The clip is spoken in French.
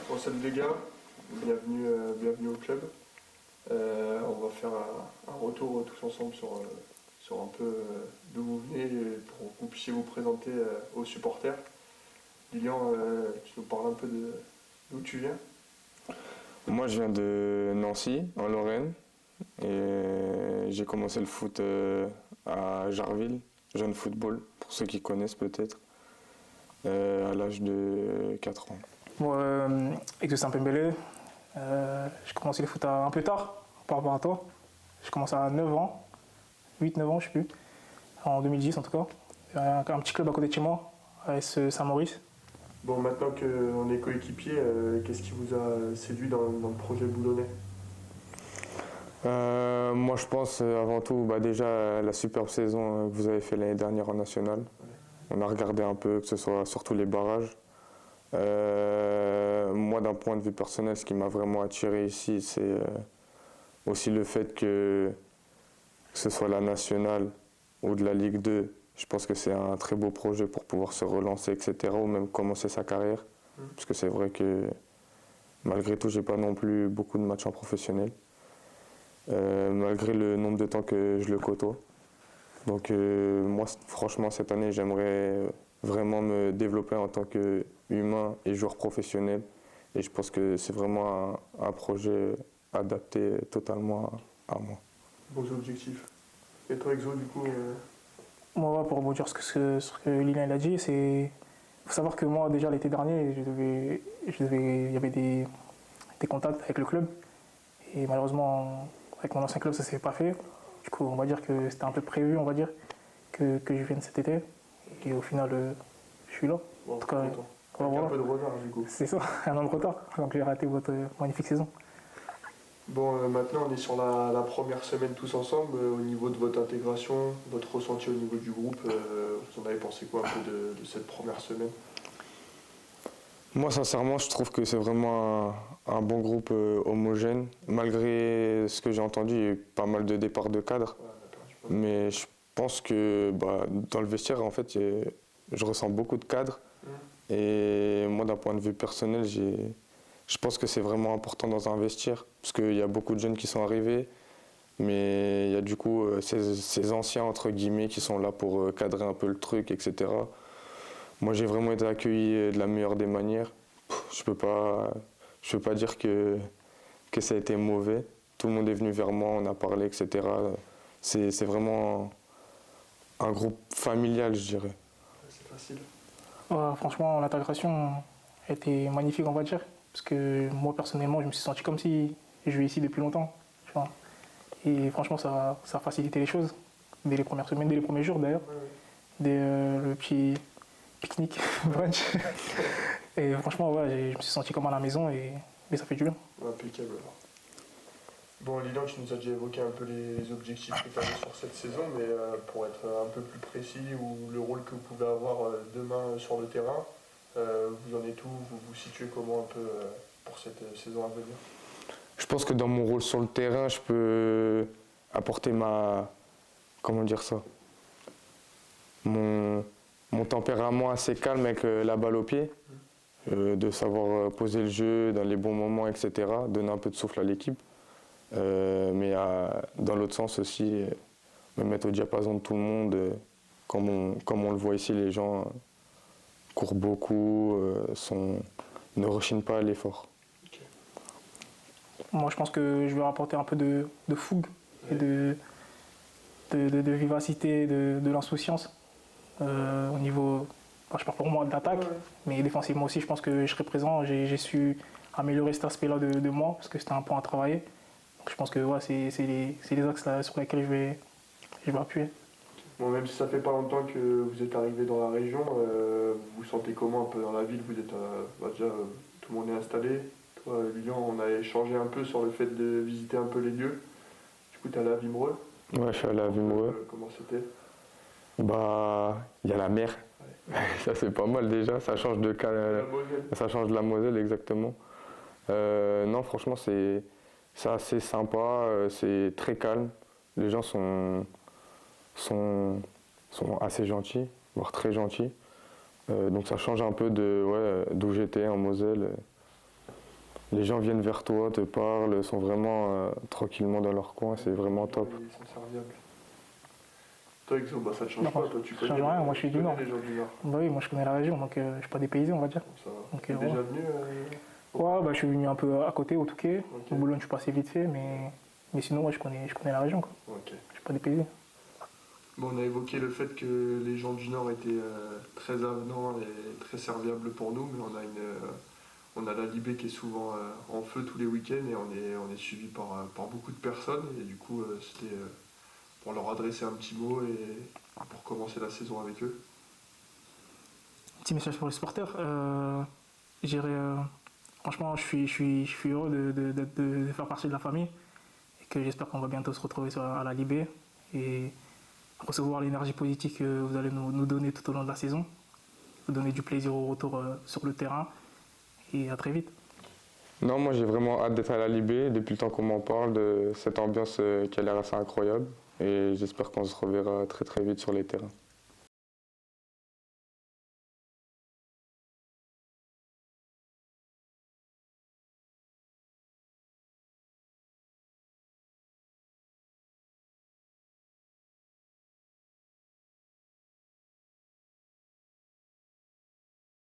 Bon, salut les gars, bienvenue au club. On va faire un retour tous ensemble sur un peu d'où vous venez pour que vous puissiez vous présenter aux supporters. Lilian, tu nous parles un peu d'où tu viens? Moi, je viens de Nancy, en Lorraine, et j'ai commencé le foot à Jarville, jeune football, pour ceux qui connaissent peut-être, à l'âge de 4 ans. Moi, Exo Pembele, j'ai commencé le foot un peu tard par rapport à toi. J'ai commencé à 9 ans, 8-9 ans, je sais plus, en 2010 en tout cas. Il y a un petit club à côté de chez moi, AS Saint-Maurice. Bon, maintenant qu'on est coéquipiers, qu'est-ce qui vous a séduit dans le projet boulonnais? Moi, je pense avant tout, déjà la superbe saison que vous avez fait l'année dernière en national. On a regardé un peu, que ce soit surtout les barrages. Moi, d'un point de vue personnel, ce qui m'a vraiment attiré ici, c'est aussi le fait que ce soit la nationale ou de la Ligue 2. Je pense que c'est un très beau projet pour pouvoir se relancer, etc., ou même commencer sa carrière. Parce que c'est vrai que malgré tout, j'ai pas non plus beaucoup de matchs en professionnel, malgré le nombre de temps que je le côtoie. Donc moi, franchement, cette année, j'aimerais vraiment me développer en tant qu'humain et joueur professionnel. Et je pense que c'est vraiment un projet adapté totalement à moi. Bons objectifs. Et toi, Exo, du coup Moi, pour rebondir sur ce que Lilian a dit, il faut savoir que moi, déjà l'été dernier, il y avait des contacts avec le club. Et malheureusement, avec mon ancien club, ça ne s'est pas fait. Du coup, on va dire que c'était un peu prévu, on va dire, que je vienne cet été. Et au final, je suis là. Bon, En tout cas, content. Avec un peu de retard, du coup. c'est ça, un an de retard. Donc j'ai raté votre magnifique saison. Bon, maintenant on est sur la première semaine tous ensemble. Au niveau de votre intégration, votre ressenti au niveau du groupe, vous en avez pensé quoi un peu de cette première semaine? Moi, sincèrement, je trouve que c'est vraiment un bon groupe homogène. Malgré ce que j'ai entendu, il y a eu pas mal de départs de cadres. Ouais, d'accord, Mais je pense que dans le vestiaire, en fait, je ressens beaucoup de cadres. Et moi, d'un point de vue personnel, je pense que c'est vraiment important dans un vestiaire. Parce qu'il y a beaucoup de jeunes qui sont arrivés. Mais il y a du coup ces anciens, entre guillemets, qui sont là pour cadrer un peu le truc, etc. Moi, j'ai vraiment été accueilli de la meilleure des manières. Je peux pas dire que ça a été mauvais. Tout le monde est venu vers moi, on a parlé, etc. C'est vraiment un groupe familial, je dirais. c'est facile. Ouais, franchement, l'intégration a été magnifique, on va dire. Parce que moi, personnellement, je me suis senti comme si je vivais ici depuis longtemps. Tu vois. Et franchement, ça a facilité les choses. Dès les premières semaines, dès les premiers jours d'ailleurs. Ouais, ouais. Dès le petit pique-nique, brunch. Et franchement, ouais, je me suis senti comme à la maison et ça fait du bien. Impeccable alors. Bon, Lilian, tu nous as déjà évoqué un peu les objectifs que tu avais sur cette saison, mais pour être un peu plus précis, ou le rôle que vous pouvez avoir demain sur le terrain, vous en êtes où? Vous vous situez comment un peu pour cette saison à venir? Je pense que dans mon rôle sur le terrain, je peux apporter comment dire ça, mon tempérament assez calme avec la balle au pied, de savoir poser le jeu dans les bons moments, etc., donner un peu de souffle à l'équipe. Mais dans l'autre sens aussi, me mettre au diapason de tout le monde. Comme on le voit ici, les gens courent beaucoup, ne rechignent pas à l'effort. Okay. Moi, je pense que je vais rapporter un peu de fougue et de vivacité, de l'insouciance au niveau, je parle pour moi, d'attaque, mais défensivement aussi, je pense que je serai présent. J'ai su améliorer cet aspect-là de moi, parce que c'était un point à travailler. Donc, je pense que ouais, c'est les axes là, sur lesquels je vais appuyer. Bon, même si ça fait pas longtemps que vous êtes arrivé dans la région, vous vous sentez comment un peu dans la ville? Vous êtes déjà tout le monde est installé. Toi, Lilian, on a échangé un peu sur le fait de visiter un peu les lieux. Du coup, tu es allé à Vimereux. Ouais, je suis allé à Vimereux. Comment c'était? Il y a la mer. Ouais. Ça, c'est pas mal déjà. Ça change de ça change de la Moselle, exactement. Non, franchement, c'est assez sympa. C'est très calme. Les gens sont assez gentils, voire très gentils. Donc ça change un peu d'où j'étais en Moselle. Les gens viennent vers toi, te parlent, sont vraiment tranquillement dans leur coin, c'est vraiment top. Ils sont serviables. Toi, Exo, bah, ça te change Non, pas, toi tu ça connais, change rien, moi, je suis tu du connais Nord. les gens du Nord. Bah oui, moi je connais la région, donc je suis pas dépaysé, on va dire. Bon, ça va. Donc, T'es ouais. déjà venu Ouais, bah, je suis venu un peu à côté, au Touquet. Ok. Au Boulogne, je suis passé vite fait, mais sinon, ouais, je connais la région, quoi. Ok. Je suis pas dépaysé. Bon, on a évoqué le fait que les gens du Nord étaient très avenants et très serviables pour nous, mais on a la Libé qui est souvent en feu tous les week-ends et on est suivi par beaucoup de personnes. Et du coup, c'était pour leur adresser un petit mot et pour commencer la saison avec eux. Petit message pour les supporters. Je dirais, franchement, je suis heureux de faire partie de la famille et que j'espère qu'on va bientôt se retrouver à la Libé et recevoir l'énergie positive que vous allez nous donner tout au long de la saison, vous donner du plaisir au retour sur le terrain et à très vite. Non, moi j'ai vraiment hâte d'être à la Libé, depuis le temps qu'on m'en parle, de cette ambiance qui a l'air assez incroyable. Et j'espère qu'on se reverra très très vite sur les terrains.